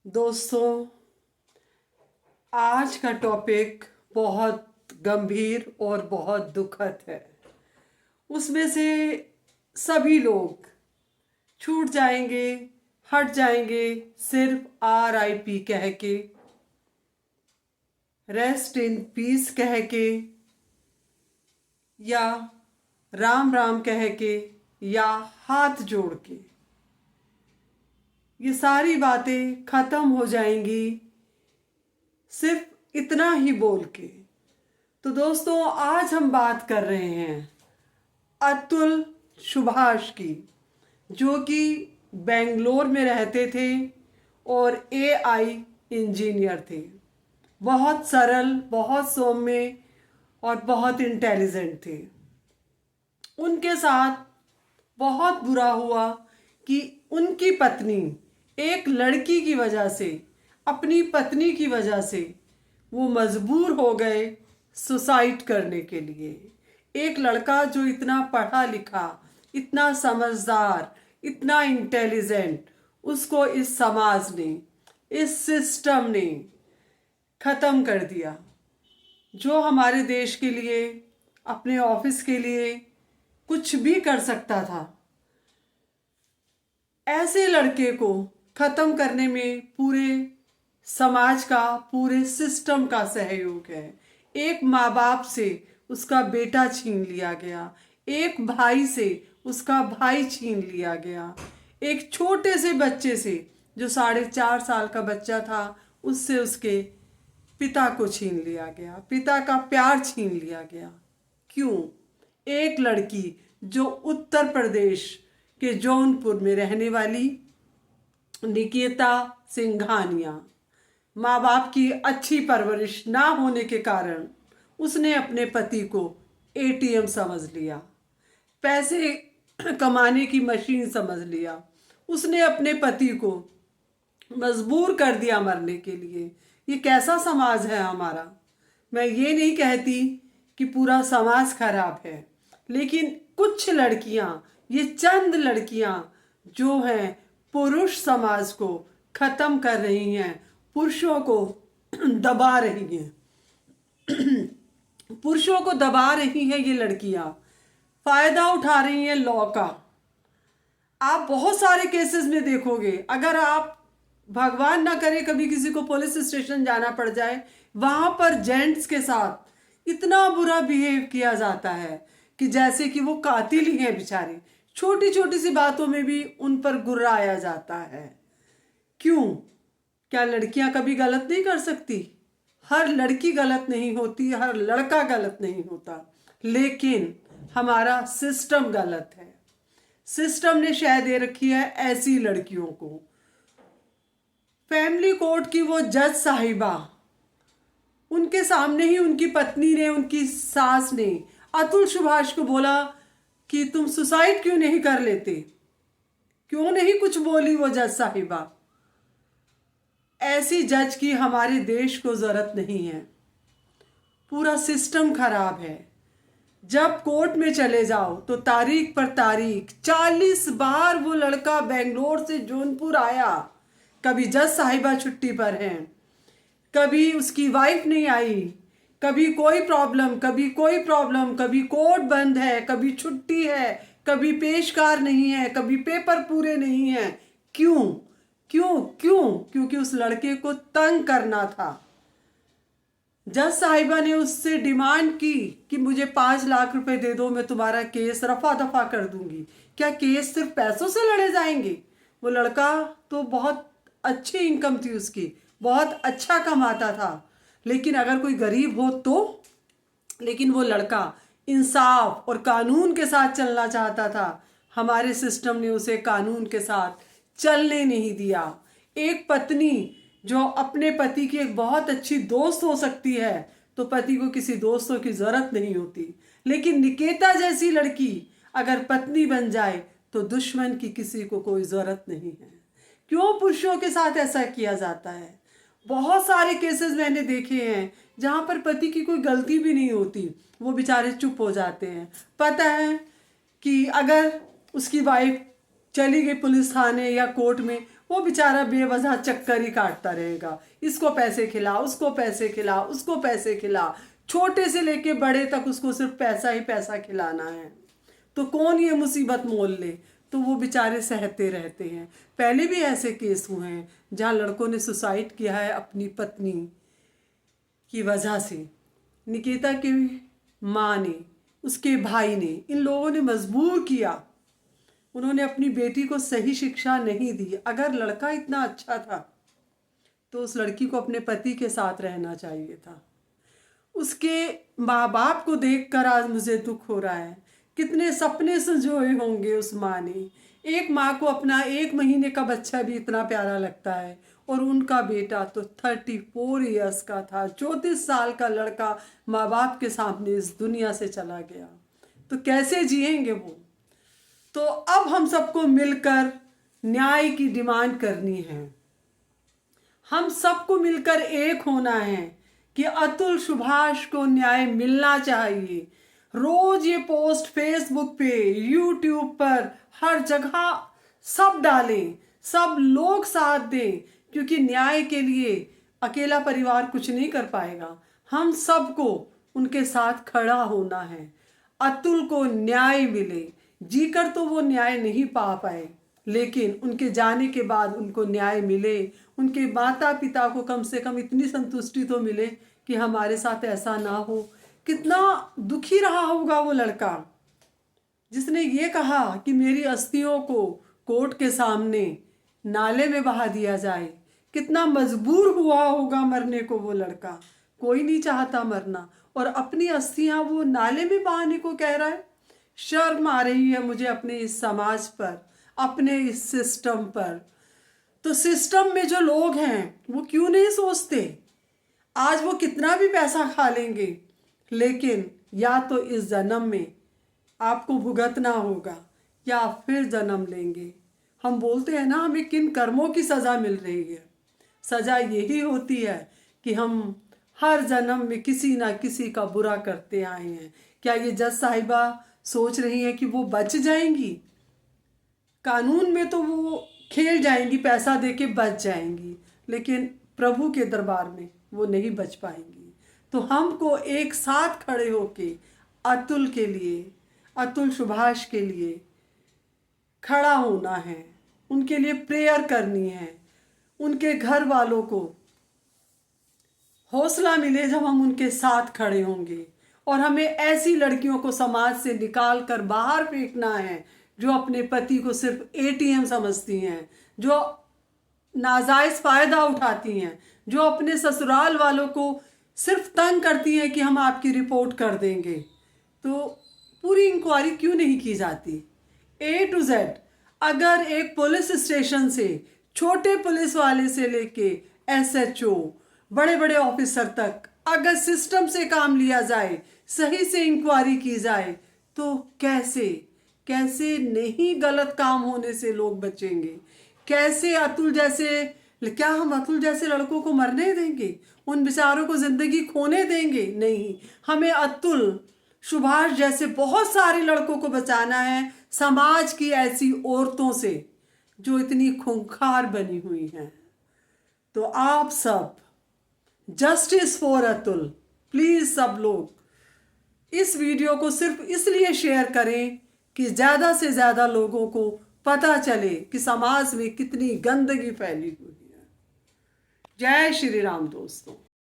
दोस्तों, आज का टॉपिक बहुत गंभीर और बहुत दुखद है। उसमें से सभी लोग छूट जाएंगे, हट जाएंगे, सिर्फ RIP कह के, रेस्ट इन पीस कह के, या राम राम कह के, या हाथ जोड़ के। ये सारी बातें खत्म हो जाएंगी सिर्फ इतना ही बोल के। तो दोस्तों, आज हम बात कर रहे हैं अतुल सुभाष की, जो कि बेंगलोर में रहते थे और AI इंजीनियर थे। बहुत सरल, बहुत सौम्य और बहुत इंटेलिजेंट थे। उनके साथ बहुत बुरा हुआ कि उनकी पत्नी, एक लड़की की वजह से, अपनी पत्नी की वजह से वो मजबूर हो गए सुसाइड करने के लिए। एक लड़का जो इतना पढ़ा लिखा, इतना समझदार, इतना इंटेलिजेंट, उसको इस समाज ने, इस सिस्टम ने ख़त्म कर दिया। जो हमारे देश के लिए, अपने ऑफिस के लिए कुछ भी कर सकता था, ऐसे लड़के को ख़त्म करने में पूरे समाज का, पूरे सिस्टम का सहयोग है। एक माँ बाप से उसका बेटा छीन लिया गया, एक भाई से उसका भाई छीन लिया गया, एक छोटे से बच्चे से, जो 4.5 साल का बच्चा था, उससे उसके पिता को छीन लिया गया, पिता का प्यार छीन लिया गया। क्यों? एक लड़की जो उत्तर प्रदेश के जौनपुर में रहने वाली निकिता सिंघानिया, माँ बाप की अच्छी परवरिश ना होने के कारण उसने अपने पति को ATM समझ लिया, पैसे कमाने की मशीन समझ लिया। उसने अपने पति को मजबूर कर दिया मरने के लिए। ये कैसा समाज है हमारा? मैं ये नहीं कहती कि पूरा समाज खराब है, लेकिन कुछ लड़कियां, ये चंद लड़कियां जो हैं, पुरुष समाज को खत्म कर रही हैं, पुरुषों को दबा रही हैं। पुरुषों को दबा रही हैं ये लड़कियां, फायदा उठा रही हैं लॉ का। आप बहुत सारे केसेस में देखोगे, अगर आप भगवान ना करे कभी किसी को पुलिस स्टेशन जाना पड़ जाए, वहां पर जेंट्स के साथ इतना बुरा बिहेव किया जाता है कि जैसे कि वो कातिल ही हैं बेचारे। छोटी छोटी सी बातों में भी उन पर गुर्राया जाता है। क्यों? क्या लड़कियां कभी गलत नहीं कर सकती? हर लड़की गलत नहीं होती, हर लड़का गलत नहीं होता, लेकिन हमारा सिस्टम गलत है। सिस्टम ने शय दे रखी है ऐसी लड़कियों को। फैमिली कोर्ट की वो जज साहिबा, उनके सामने ही उनकी पत्नी ने, उनकी सास ने अतुल सुभाष को बोला कि तुम सुसाइड क्यों नहीं कर लेते? क्यों नहीं कुछ बोली वो जज साहिबा? ऐसी जज की हमारे देश को जरूरत नहीं है। पूरा सिस्टम खराब है। जब कोर्ट में चले जाओ तो तारीख पर तारीख, 40 बार वो लड़का बेंगलोर से जौनपुर आया। कभी जज साहिबा छुट्टी पर हैं, कभी उसकी वाइफ नहीं आई, कभी कोई प्रॉब्लम, कभी कोई प्रॉब्लम, कभी कोर्ट बंद है, कभी छुट्टी है, कभी पेशकार नहीं है, कभी पेपर पूरे नहीं है। क्यों? क्यों? क्यों? क्योंकि उस लड़के को तंग करना था। जज साहिबा ने उससे डिमांड की कि मुझे 5 लाख रुपए दे दो, मैं तुम्हारा केस रफा दफा कर दूंगी। क्या केस सिर्फ पैसों से लड़े जाएंगे? वो लड़का तो बहुत अच्छी इनकम थी उसकी, बहुत अच्छा कमाता था, लेकिन अगर कोई गरीब हो तो। लेकिन वो लड़का इंसाफ और कानून के साथ चलना चाहता था। हमारे सिस्टम ने उसे कानून के साथ चलने नहीं दिया। एक पत्नी जो अपने पति की एक बहुत अच्छी दोस्त हो सकती है, तो पति को किसी दोस्तों की जरूरत नहीं होती, लेकिन निकेता जैसी लड़की अगर पत्नी बन जाए तो दुश्मन की किसी को कोई जरूरत नहीं है। क्यों पुरुषों के साथ ऐसा किया जाता है? बहुत सारे केसेस मैंने देखे हैं जहां पर पति की कोई गलती भी नहीं होती, वो बेचारे चुप हो जाते हैं। पता है कि अगर उसकी वाइफ चली गई पुलिस थाने या कोर्ट में, वो बेचारा बेवजह चक्कर ही काटता रहेगा, इसको पैसे खिला, उसको पैसे खिला, उसको पैसे खिला, छोटे से लेके बड़े तक उसको सिर्फ पैसा ही पैसा खिलाना है। तो कौन ये मुसीबत मोल ले, तो वो बेचारे सहते रहते हैं। पहले भी ऐसे केस हुए हैं जहाँ लड़कों ने सुसाइड किया है अपनी पत्नी की वजह से। निकिता की माँ ने, उसके भाई ने, इन लोगों ने मजबूर किया, उन्होंने अपनी बेटी को सही शिक्षा नहीं दी। अगर लड़का इतना अच्छा था तो उस लड़की को अपने पति के साथ रहना चाहिए था। उसके माँ बाप को देखकर आज मुझे दुख हो रहा है। कितने सपने संजोए होंगे उस माँ ने। एक माँ को अपना 1 महीने का बच्चा भी इतना प्यारा लगता है, और उनका बेटा तो 34 ईयर्स का था, 34 साल का लड़का माँ बाप के सामने इस दुनिया से चला गया। तो कैसे जिएंगे वो। तो अब हम सबको मिलकर न्याय की डिमांड करनी है। हम सबको मिलकर एक होना है कि अतुल सुभाष को न्याय मिलना चाहिए। रोज ये पोस्ट फेसबुक पे, यूट्यूब पर, हर जगह सब डालें, सब लोग साथ दें, क्योंकि न्याय के लिए अकेला परिवार कुछ नहीं कर पाएगा। हम सबको उनके साथ खड़ा होना है। अतुल को न्याय मिले। जीकर तो वो न्याय नहीं पा पाए, लेकिन उनके जाने के बाद उनको न्याय मिले। उनके माता पिता को कम से कम इतनी संतुष्टि तो मिले कि हमारे साथ ऐसा ना हो। कितना दुखी रहा होगा वो लड़का जिसने ये कहा कि मेरी अस्थियों को कोर्ट के सामने नाले में बहा दिया जाए। कितना मजबूर हुआ होगा मरने को वो लड़का। कोई नहीं चाहता मरना, और अपनी अस्थियां वो नाले में बहाने को कह रहा है। शर्म आ रही है मुझे अपने इस समाज पर, अपने इस सिस्टम पर। तो सिस्टम में जो लोग हैं वो क्यों नहीं सोचते। आज वो कितना भी पैसा खा लेंगे, लेकिन या तो इस जन्म में आपको भुगतना होगा या फिर जन्म लेंगे। हम बोलते हैं ना हमें किन कर्मों की सज़ा मिल रही है। सज़ा यही होती है कि हम हर जन्म में किसी ना किसी का बुरा करते आए हैं। क्या ये जज साहिबा सोच रही है कि वो बच जाएंगी? कानून में तो वो खेल जाएंगी, पैसा देके बच जाएंगी, लेकिन प्रभु के दरबार में वो नहीं बच पाएंगी। तो हमको एक साथ खड़े होके अतुल के लिए, अतुल सुभाष के लिए खड़ा होना है, उनके लिए प्रेयर करनी है। उनके घर वालों को हौसला मिले जब हम उनके साथ खड़े होंगे। और हमें ऐसी लड़कियों को समाज से निकाल कर बाहर फेंकना है जो अपने पति को सिर्फ एटीएम समझती हैं, जो नाजायज़ फ़ायदा उठाती हैं, जो अपने ससुराल वालों को सिर्फ तंग करती हैं कि हम आपकी रिपोर्ट कर देंगे। तो पूरी इंक्वायरी क्यों नहीं की जाती? A to Z अगर एक पुलिस स्टेशन से, छोटे पुलिस वाले से लेके SHO, बड़े बड़े ऑफिसर तक, अगर सिस्टम से काम लिया जाए, सही से इंक्वायरी की जाए, तो कैसे कैसे नहीं गलत काम होने से लोग बचेंगे। कैसे अतुल जैसे, क्या हम अतुल जैसे लड़कों को मरने देंगे? उन बेचारों को जिंदगी खोने देंगे? नहीं, हमें अतुल सुभाष जैसे बहुत सारे लड़कों को बचाना है समाज की ऐसी औरतों से जो इतनी खूंखार बनी हुई हैं। तो आप सब जस्टिस फॉर अतुल, प्लीज सब लोग इस वीडियो को सिर्फ इसलिए शेयर करें कि ज़्यादा से ज़्यादा लोगों को पता चले कि समाज में कितनी गंदगी फैली हुई है। जय श्री राम दोस्तों।